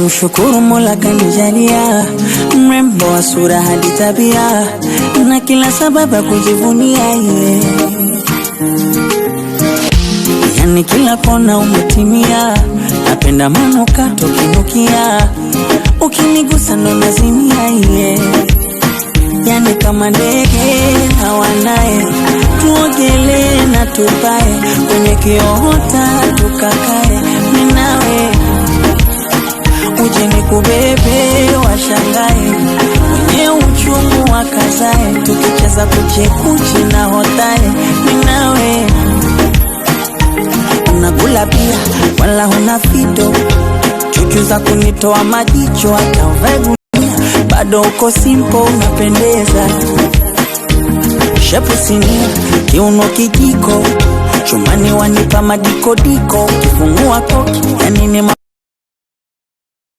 namshukuru Mola kanijalia mrembo wa sura hadi tabia na kila sababu ya kujivunia yeye. Yani kila kona umetimia, napenda manuka tokinukia, ukinigusa ndo nazimia yeye. Yani kama ndege na wanae, tuogele na tupae, kwenye kiota tukakae minawe, uje nikubebe washangae, mwenye uchungu wakazae, tukicheza kuchekuchi na hotae minawe. Unakula pia wala huna fito, chuchu za kunitoa majicho, hata uvae gunia bado uko simple unapendeza. Shepu sinia, kiuno kijiko, chumani wanipa madikodiko, kifungua koki yani ni